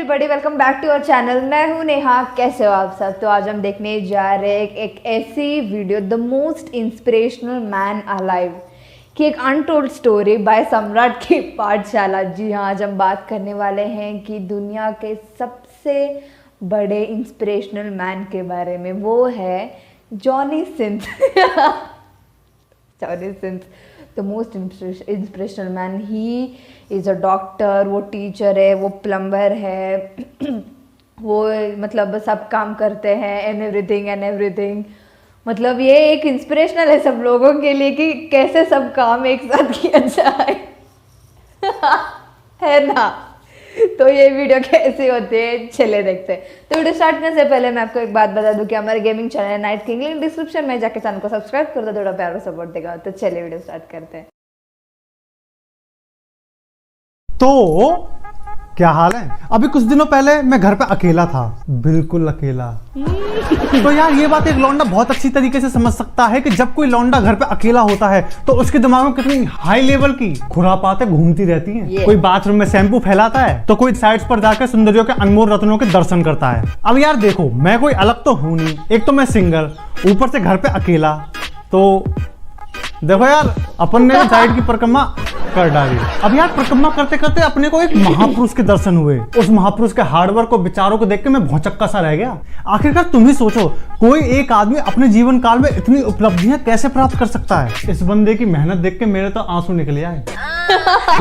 Everybody, welcome back to our channel. मैं हूं नेहा। कैसे हो आप सब? तो आज हम देखने जा रहे हैं एक ऐसी video, the most inspirational man alive की एक अनटोल्ड स्टोरी बाय सम्राट की पाठशाला। जी हाँ, आज हम बात करने वाले हैं कि दुनिया के सबसे बड़े इंस्पिरेशनल मैन के बारे में। वो है Johnny synth. Johnny synth, the most inspirational man. He is a doctor, वो टीचर है, वो प्लम्बर है, वो मतलब सब काम करते हैं, एंड एवरीथिंग। मतलब ये एक इंस्पिरेशनल है सब लोगों के लिए कि कैसे सब काम एक साथ किया जाए। है ना? तो ये वीडियो कैसे होते हैं, चले देखते हैं। तो वीडियो स्टार्ट करने से पहले मैं आपको एक बात बता दूं कि हमारे गेमिंग चैनल है नाइट किंग, लिंक डिस्क्रिप्शन में जाके चैनल को सब्सक्राइब कर दो, थोड़ा प्यार और सपोर्ट देगा। तो चलिए वीडियो स्टार्ट करते हैं। तो क्या हाल है? अभी कुछ दिनों पहले मैं घर पे अकेला था, बिल्कुल अकेला। तो यार ये बात एक लौंडा बहुत अच्छी तरीके से समझ सकता है कि जब कोई लौंडा घर पे अकेला होता है तो उसके दिमाग में कितनी हाई लेवल की खुरापातें घूमती रहती हैं। कोई बाथरूम में शैम्पू फैलाता है तो कोई साइड्स पर जाकर सुंदरियों के अनमोल रत्नों के दर्शन करता है। अब यार देखो, मैं कोई अलग तो हूं नहीं, एक तो मैं सिंगल, ऊपर से घर पे अकेला। तो देखो यार, अपन ने साइड की परिक्रमा कर डाली। अब यार परिक्रमा करते करते अपने को एक महापुरुष के दर्शन हुए। उस महापुरुष के हार्डवर्क और विचारों को देख के मैं भौचक्का सा रह गया। आखिरकार तुम ही सोचो, कोई एक आदमी अपने जीवन काल में इतनी उपलब्धियां कैसे प्राप्त कर सकता है? इस बंदे की मेहनत देख के मेरे तो आंसू निकल आए।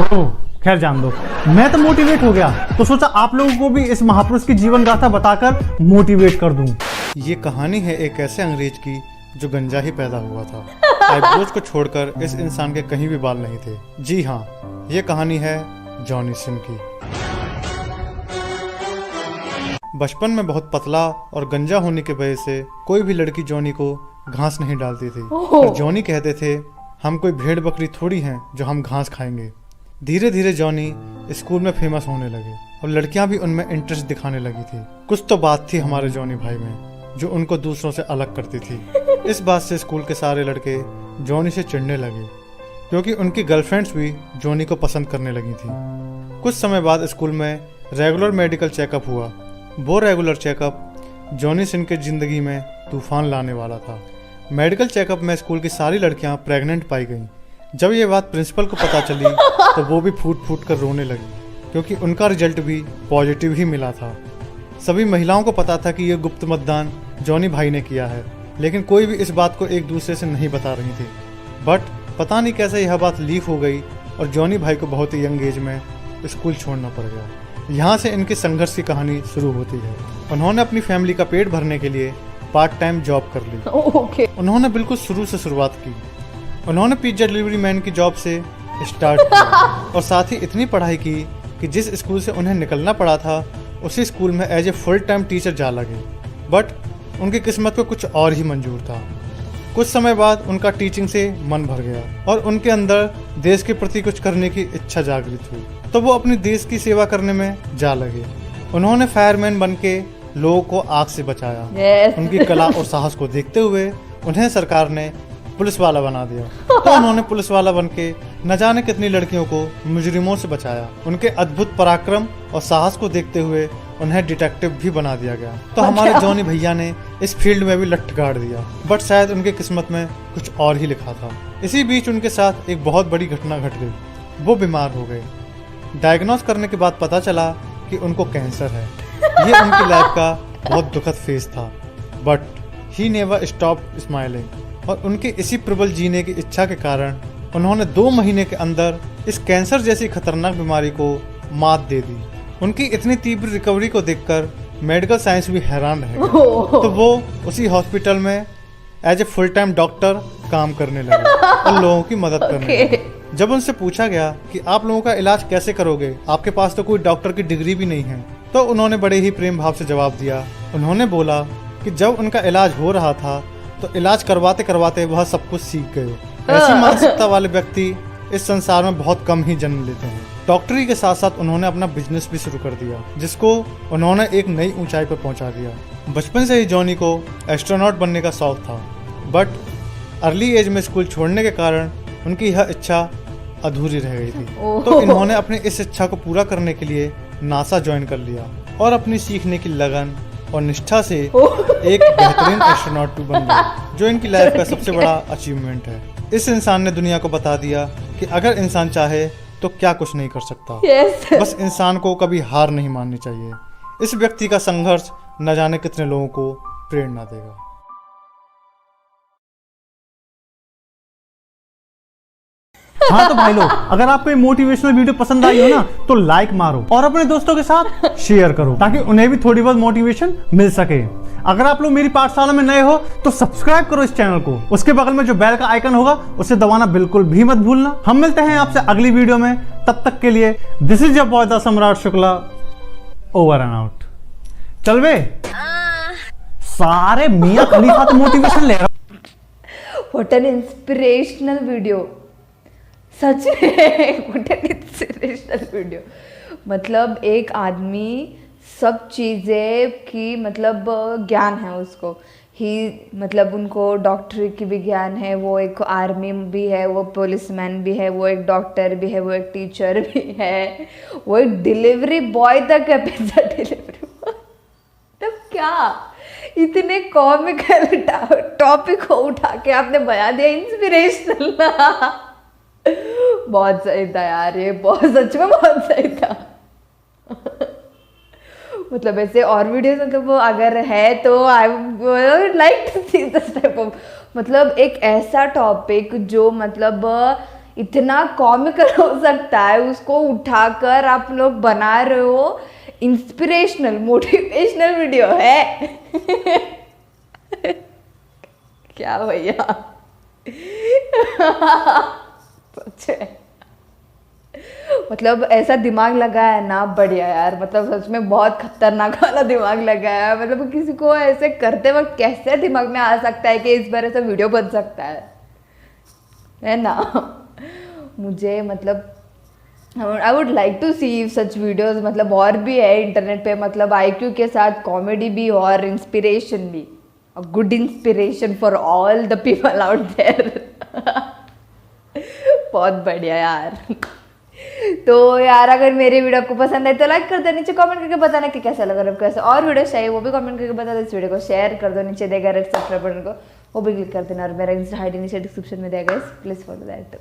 तो खैर जान दो, मैं तो मोटिवेट हो गया, तो सोचा आप लोगों को भी इस महापुरुष की जीवन गाथा बताकर मोटिवेट कर दूं। ये कहानी है एक ऐसे अंग्रेज की जो गंजा ही पैदा हुआ था। आईब्रोज को छोड़कर इस इंसान के कहीं भी बाल नहीं थे। जी हाँ, ये कहानी है जॉनी सिंह की। बचपन में बहुत पतला और गंजा होने की वजह से कोई भी लड़की जॉनी को घास नहीं डालती थी। और जॉनी कहते थे, हम कोई भेड़ बकरी थोड़ी हैं जो हम घास खाएंगे। धीरे धीरे जॉनी स्कूल में फेमस होने लगे और लड़कियां भी उनमें इंटरेस्ट दिखाने लगी थी। कुछ तो बात थी हमारे जॉनी भाई में जो उनको दूसरों से अलग करती थी। इस बात से स्कूल के सारे लड़के जॉनी से चिढ़ने लगे क्योंकि उनकी गर्लफ्रेंड्स भी जॉनी को पसंद करने लगी थी। कुछ समय बाद स्कूल में रेगुलर मेडिकल चेकअप हुआ। वो रेगुलर चेकअप जॉनी सिंह के जिंदगी में तूफान लाने वाला था। मेडिकल चेकअप में स्कूल की सारी लड़कियां प्रेग्नेंट पाई गईं। जब ये बात प्रिंसिपल को पता चली तो वो भी फूट फूट कर रोने लगी क्योंकि उनका रिजल्ट भी पॉजिटिव ही मिला था। सभी महिलाओं को पता था कि यह गुप्त मतदान जॉनी भाई ने किया है, लेकिन कोई भी इस बात को एक दूसरे से नहीं बता रही थी। बट पता नहीं कैसे यह बात लीक हो गई और जॉनी भाई को बहुत ही यंग एज में स्कूल छोड़ना पड़ गया। यहाँ से इनकी संघर्ष की कहानी शुरू होती है। उन्होंने अपनी फैमिली का पेट भरने के लिए पार्ट टाइम जॉब कर ली। उन्होंने बिल्कुल शुरू से शुरुआत की। उन्होंने पिज्जा डिलीवरी मैन की जॉब से स्टार्ट किया और साथ ही इतनी पढ़ाई की कि जिस स्कूल से उन्हें निकलना पड़ा था उसी स्कूल में as a full time teacher जा लगे। बट उनकी किस्मत को कुछ और ही मंजूर था। कुछ समय बाद उनका टीचिंग से मन भर गया और उनके अंदर देश के प्रति कुछ करने की इच्छा जागृत हुई, तो वो अपनी देश की सेवा करने में जा लगे। उन्होंने फायरमैन बन के लोगों को आग से बचाया। उनकी कला और साहस को देखते हुए उन्हें सरकार ने पुलिस वाला बना दिया। तो उन्होंने पुलिस वाला बन के न जाने कितनी लड़कियों को मुजरिमों से बचाया। उनके अद्भुत पराक्रम और साहस को देखते हुए उन्हें डिटेक्टिव भी बना दिया गया। तो हमारे जॉनी भैया ने इस फील्ड में भी लट गाड़ दिया। बट शायद उनके किस्मत में कुछ और ही लिखा था। इसी बीच उनके साथ एक बहुत बड़ी घटना घट गई। वो बीमार हो गए। डायग्नोज करने के बाद पता चला कि उनको कैंसर है। ये उनकी लाइफ का बहुत दुखद फेज था। But he never stopped smiling. और उनके इसी प्रबल जीने की इच्छा के कारण उन्होंने 2 महीने के अंदर इस कैंसर जैसी खतरनाक बीमारी को मात दे दी। उनकी इतनी तीव्र रिकवरी को देखकर मेडिकल साइंस भी हैरान रह गया। तो वो उसी हॉस्पिटल में as a full time doctor काम करने लगे और लोगों की मदद करने लगे। जब उनसे पूछा गया कि आप लोगों का इलाज कैसे करोगे, आपके पास तो कोई डॉक्टर की डिग्री भी नहीं है, तो उन्होंने बड़े ही प्रेम भाव से जवाब दिया। उन्होंने बोला कि जब उनका इलाज हो रहा था तो इलाज करवाते करवाते वह सब कुछ सीख गए। ऐसी मानसिकता वाले व्यक्ति इस संसार में बहुत कम ही जन्म लेते हैं। डॉक्टरी के साथ साथ उन्होंने अपना बिजनेस भी शुरू कर दिया, जिसको उन्होंने एक नई ऊंचाई पर पहुंचा दिया। बचपन से ही जॉनी को एस्ट्रोनॉट बनने का शौक था, बट अर्ली एज में स्कूल छोड़ने के कारण उनकी यह इच्छा अधूरी रह गई थी। तो इन्होंने अपनी इस इच्छा को पूरा करने के लिए नासा ज्वाइन कर लिया और अपनी सीखने की लगन और निष्ठा से एक बेहतरीन एस्ट्रोनॉट भी बन गए, जो इनकी लाइफ का सबसे बड़ा अचीवमेंट है। इस इंसान ने दुनिया को बता दिया कि अगर इंसान चाहे तो क्या कुछ नहीं कर सकता। Yes. बस इंसान को कभी हार नहीं माननी चाहिए। इस व्यक्ति का संघर्ष न जाने कितने लोगों को प्रेरणा देगा। हाँ तो भाई लोग, अगर आपको ये मोटिवेशनल वीडियो पसंद आई हो ना तो लाइक मारो और अपने दोस्तों के साथ शेयर करो ताकि उन्हें भी थोड़ी बहुत मोटिवेशन मिल सके। अगर आप लोग मेरी पाठशाला में नए हो तो सब्सक्राइब करो इस चैनल को। उसके बगल में जो बेल का आइकन होगा उसे दबाना बिल्कुल भी मत भूलना। हम मिलते हैं आपसे अगली वीडियो में, तब तक के लिए this is your boy the सम्राट शुक्ला, ओवर एंड आउट। चल बे, सारे मियां खलीफा तो मोटिवेशन ले रहा। व्हाट एन इंस्पिरेशनल वीडियो, सच में व्हाट एन इंस्पिरेशनल वीडियो। मतलब एक आदमी सब चीज़ें की मतलब ज्ञान है उसको ही, मतलब उनको डॉक्टरी की भी ज्ञान है, वो एक आर्मी भी है, वो पुलिसमैन भी है, वो एक डॉक्टर भी है, वो एक टीचर भी है, वो एक डिलीवरी बॉय तक है, पिज्जा डिलीवरी बॉय। तब क्या इतने कॉमिकल टॉपिक को उठा के आपने बना दिया इंस्पिरेशनल। बहुत सही था यार, ये बहुत सच में बहुत सही था। मतलब ऐसे और वीडियोस मतलब वो अगर है तो I would like to see this type of, मतलब एक ऐसा टॉपिक जो मतलब इतना कॉमिकल हो सकता है, उसको उठाकर आप लोग बना रहे हो इंस्पिरेशनल मोटिवेशनल वीडियो है। क्या भैया सच है। मतलब ऐसा दिमाग लगाया है ना, बढ़िया यार, मतलब सच में बहुत खतरनाक वाला दिमाग लगाया है। मतलब किसी को ऐसे करते वक्त कैसे दिमाग में आ सकता है कि इस बार ऐसा वीडियो बन सकता है ना। मुझे मतलब I would like to see such videos, मतलब और भी है इंटरनेट पे, मतलब IQ के साथ कॉमेडी भी और इंस्पिरेशन भी, a good inspiration for all the people out there. बहुत बढ़िया यार। तो यार अगर मेरी वीडियो आपको पसंद है तो लाइक कर दो, नीचे कमेंट करके बताना कि कैसा लगा, आपको कैसे और वीडियो चाहिए वो भी कमेंट करके बता दो। इस वीडियो को शेयर कर दो, नीचे देगा रेड सब्सक्राइब बटन को वो भी क्लिक कर देना, और मेरा इंस्टा ID नीचे डिस्क्रिप्शन में देगा, प्लीज फॉलो दैट।